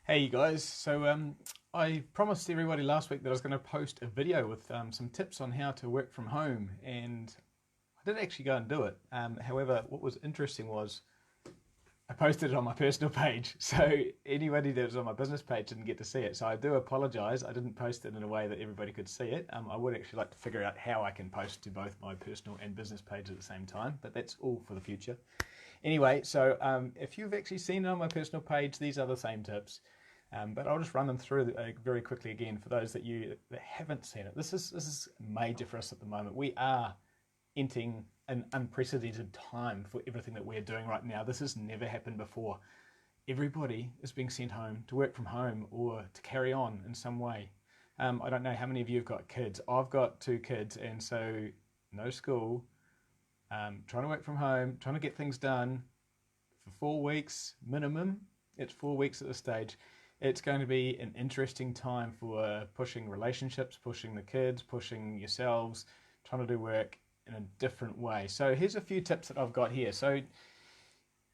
Hey you guys, I promised everybody last week that I was going to post a video with some tips on how to work from home, and I did actually go and do it. However, what was interesting was I posted it on my personal page, so anybody that was on my business page didn't get to see it. So I do apologise. I didn't post it in a way that everybody could see it. I would actually like to figure out how I can post to both my personal and business page at the same time, but that's all for the future. Anyway, if you've actually seen it on my personal page, these are the same tips. But I'll just run them through very quickly again for those that haven't seen it. This is major for us at the moment. We are entering an unprecedented time for everything that we're doing right now. This has never happened before. Everybody is being sent home to work from home or to carry on in some way. I don't know how many of you have got kids. I've got two kids, and so no school. Trying to work from home, trying to get things done for 4 weeks minimum. It's 4 weeks at this stage. It's going to be an interesting time for pushing relationships, pushing the kids, pushing yourselves, trying to do work in a different way. So here's a few tips that I've got here. So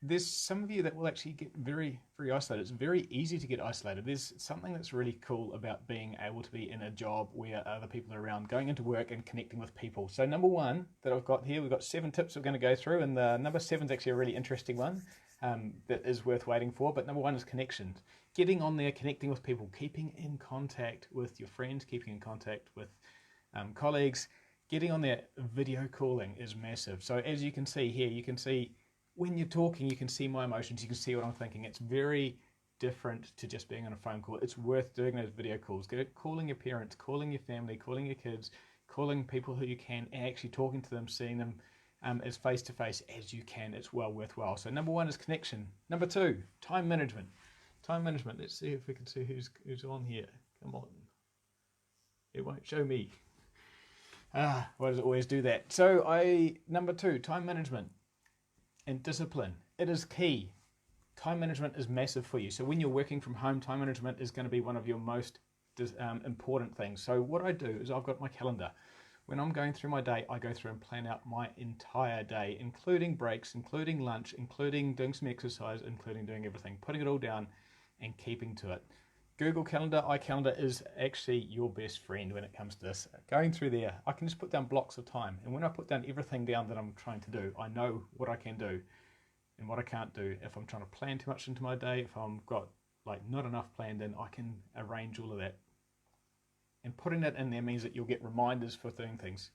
there's some of you that will actually get very, very isolated. It's very easy to get isolated. There's something that's really cool about being able to be in a job where other people are around, going into work and connecting with people. So number one that I've got here, we've got 7 tips we're going to go through, and the number 7 is actually a really interesting one that is worth waiting for. But number 1 is connections. Getting on there, connecting with people, keeping in contact with your friends, keeping in contact with colleagues. Getting on there, video calling is massive. So as you can see here, you can see when you're talking, you can see my emotions, you can see what I'm thinking. It's very different to just being on a phone call. It's worth doing those video calls. Calling your parents, calling your family, calling your kids, calling people who you can, and actually talking to them, seeing them as face-to-face as you can. It's well worthwhile. So number 1 is connection. Number 2, time management. Time management. Let's see if we can see who's on here. Come on. It won't show me. Why does it always do that? So number 2, time management and discipline. It is key. Time management is massive for you. So when you're working from home, time management is going to be one of your most important things. So what I do is I've got my calendar. When I'm going through my day, I go through and plan out my entire day, including breaks, including lunch, including doing some exercise, including doing everything, putting it all down and keeping to it. Google Calendar, iCalendar is actually your best friend when it comes to this. Going through there, I can just put down blocks of time. And when I put down everything down that I'm trying to do, I know what I can do and what I can't do. If I'm trying to plan too much into my day, if I've got not enough planned in, I can arrange all of that. And putting that in there means that you'll get reminders for doing things.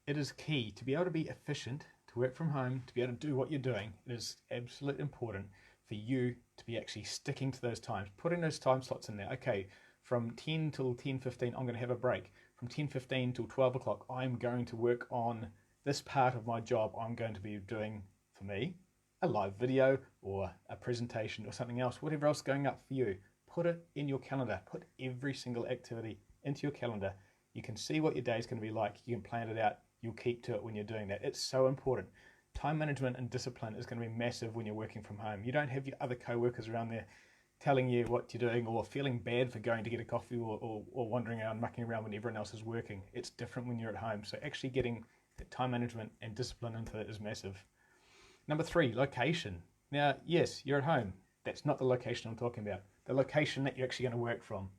It is key to be able to be efficient, to work from home, to be able to do what you're doing. It is absolutely important for you to be actually sticking to those times, putting those time slots in there. Okay, from 10 till 10:15, I'm going to have a break. From 10:15 till 12 o'clock, I'm going to work on this part of my job. I'm going to be doing, for me, a live video or a presentation or something else, whatever else is going up for you. Put it in your calendar. Put every single activity into your calendar. You can see what your day is going to be like. You can plan it out. You'll keep to it when you're doing that. It's so important. Time management and discipline is going to be massive when you're working from home. You don't have your other co-workers around there telling you what you're doing or feeling bad for going to get a coffee or wandering around, mucking around when everyone else is working. It's different when you're at home. So actually getting that time management and discipline into it is massive. Number 3, location. Now, yes, you're at home. That's not the location I'm talking about. The location that you're actually going to work from.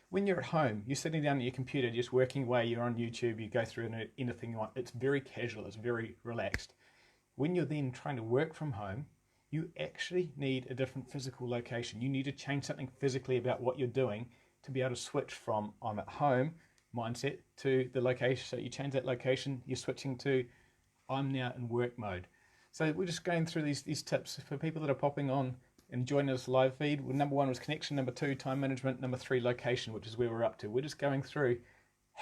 When you're at home, you're sitting down at your computer, just working away, you're on YouTube, you go through anything you want. It's very casual, it's very relaxed. When you're then trying to work from home, you actually need a different physical location. You need to change something physically about what you're doing to be able to switch from I'm at home mindset to the location. So you change that location, you're switching to I'm now in work mode. So we're just going through these tips for people that are popping on and joining this live feed. Well, number 1 was connection, number 2, time management, number 3, location, which is where we're up to. We're just going through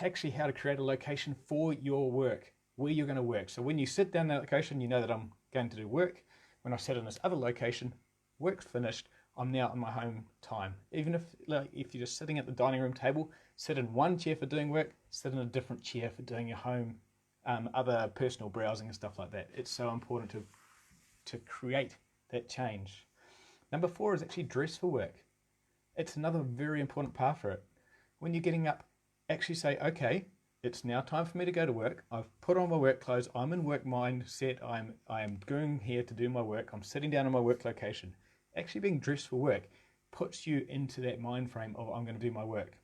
actually how to create a location for your work, where you're going to work. So when you sit down in that location, you know that I'm going to do work. When I sit in this other location, work's finished, I'm now in my home time. Even if you're just sitting at the dining room table, sit in one chair for doing work, sit in a different chair for doing your home, other personal browsing and stuff like that. It's so important to create that change. Number 4 is actually dress for work. It's another very important part for it. When you're getting up, actually say, okay, it's now time for me to go to work. I've put on my work clothes. I'm in work mindset. I am going here to do my work. I'm sitting down in my work location. Actually being dressed for work puts you into that mind frame of I'm going to do my work.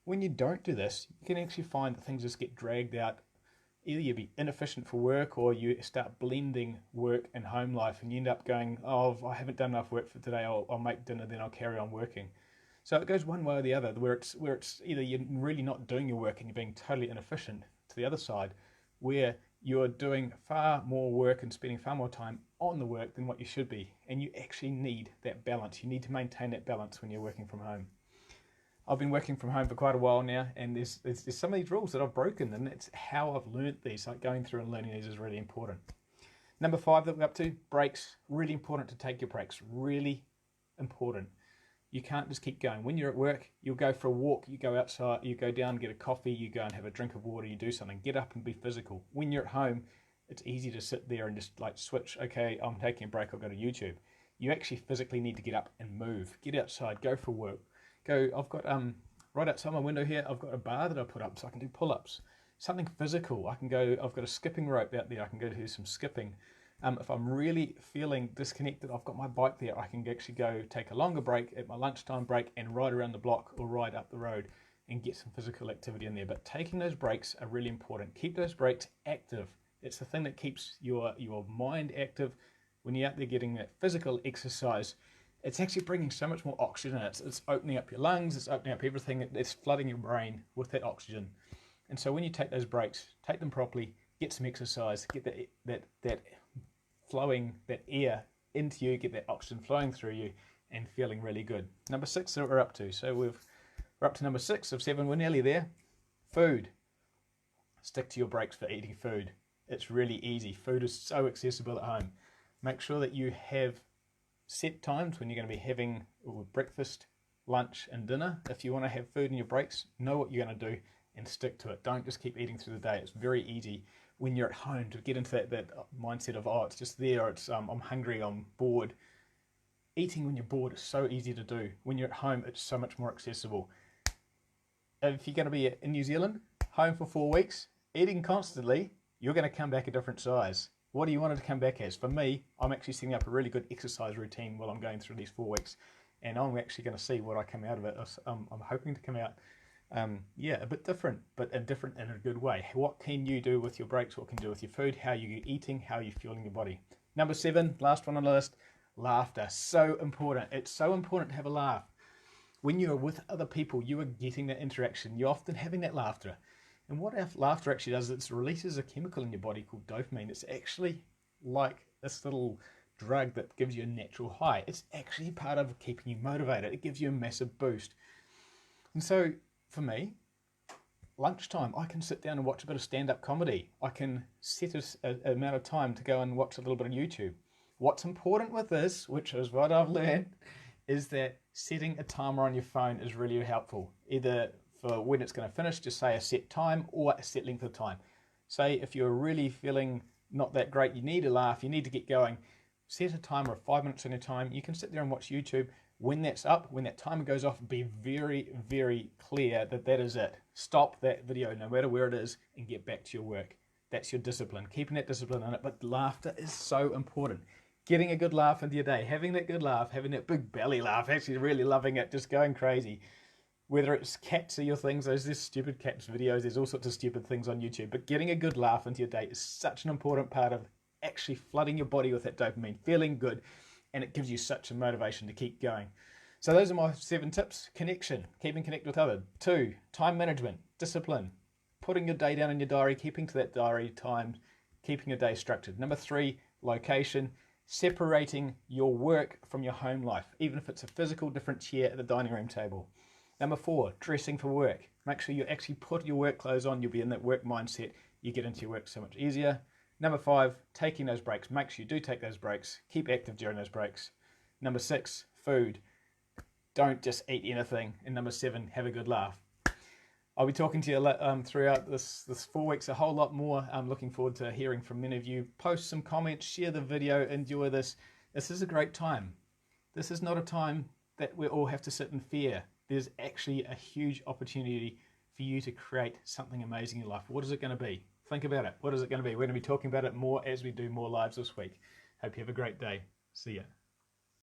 When you don't do this, you can actually find that things just get dragged out. Either you be inefficient for work, or you start blending work and home life and you end up going, oh, I haven't done enough work for today, I'll make dinner, then I'll carry on working. So it goes one way or the other, where it's either you're really not doing your work and you're being totally inefficient, to the other side, where you're doing far more work and spending far more time on the work than what you should be. And you actually need that balance. You need to maintain that balance when you're working from home. I've been working from home for quite a while now, and there's some of these rules that I've broken, and it's how I've learnt these. Like, going through and learning these is really important. Number 5 that we're up to, breaks. Really important to take your breaks. Really important. You can't just keep going. When you're at work, you'll go for a walk, you go outside, you go down, get a coffee, you go and have a drink of water, you do something. Get up and be physical. When you're at home, it's easy to sit there and just like switch. Okay, I'm taking a break, I'll go to YouTube. You actually physically need to get up and move. Get outside, go for a walk. I've got right outside my window here, I've got a bar that I put up so I can do pull-ups. Something physical. I've got a skipping rope out there, I can go do some skipping. If I'm really feeling disconnected, I've got my bike there. I can actually go take a longer break at my lunchtime break and ride around the block or ride up the road and get some physical activity in there. But taking those breaks are really important. Keep those breaks active. It's the thing that keeps your mind active. When you're out there getting that physical exercise, it's actually bringing so much more oxygen in. It's opening up your lungs, it's opening up everything, it's flooding your brain with that oxygen. And so when you take those breaks, take them properly, get some exercise, get that flowing, that air into you, get that oxygen flowing through you and feeling really good. Number 6 that we're up to. So we're up to number 6 of 7, we're nearly there. Food. Stick to your breaks for eating food. It's really easy. Food is so accessible at home. Make sure that you have set times when you're going to be having breakfast, lunch and dinner. If you want to have food in your breaks, know what you're going to do and stick to it. Don't just keep eating through the day. It's very easy when you're at home to get into that mindset of, oh, it's just there, it's I'm hungry, I'm bored. Eating when you're bored is so easy to do. When you're at home, it's so much more accessible. If you're going to be in New Zealand, home for 4 weeks, eating constantly, you're going to come back a different size. What do you want it to come back as? For me, I'm actually setting up a really good exercise routine while I'm going through these 4 weeks, and I'm actually going to see what I come out of it. I'm hoping to come out, a bit different, but different in a good way. What can you do with your breaks? What can you do with your food? How are you eating? How are you fueling your body? Number 7, last one on the list, laughter. So important. It's so important to have a laugh. When you're with other people, you are getting that interaction. You're often having that laughter. And what laughter actually does, it releases a chemical in your body called dopamine. It's actually like this little drug that gives you a natural high. It's actually part of keeping you motivated. It gives you a massive boost. And so for me, lunchtime, I can sit down and watch a bit of stand-up comedy. I can set an amount of time to go and watch a little bit of YouTube. What's important with this, which is what I've learned, is that setting a timer on your phone is really helpful. Either for when it's going to finish, just say a set time or a set length of time. Say if you're really feeling not that great, you need a laugh, you need to get going, set a timer of 5 minutes on your time. You can sit there and watch YouTube. When that's up, when that timer goes off, be very, very clear that that is it. Stop that video, no matter where it is, and get back to your work. That's your discipline, keeping that discipline in it. But laughter is so important. Getting a good laugh into your day, having that good laugh, having that big belly laugh, actually really loving it, just going crazy. Whether it's cats or your things, there's this stupid cats videos, there's all sorts of stupid things on YouTube, but getting a good laugh into your day is such an important part of actually flooding your body with that dopamine, feeling good, and it gives you such a motivation to keep going. So those are my 7 tips. Connection, keeping connected with others. 2, time management, discipline, putting your day down in your diary, keeping to that diary time, keeping your day structured. Number 3, location, separating your work from your home life, even if it's a physical different chair at the dining room table. Number 4, dressing for work. Make sure you actually put your work clothes on. You'll be in that work mindset. You get into your work so much easier. Number 5, taking those breaks. Make sure you do take those breaks. Keep active during those breaks. Number 6, food. Don't just eat anything. And number 7, have a good laugh. I'll be talking to you throughout this 4 weeks a whole lot more. I'm looking forward to hearing from many of you. Post some comments, share the video, enjoy this. This is a great time. This is not a time that we all have to sit in fear. There's actually a huge opportunity for you to create something amazing in your life. What is it going to be? Think about it. What is it going to be? We're going to be talking about it more as we do more lives this week. Hope you have a great day. See ya.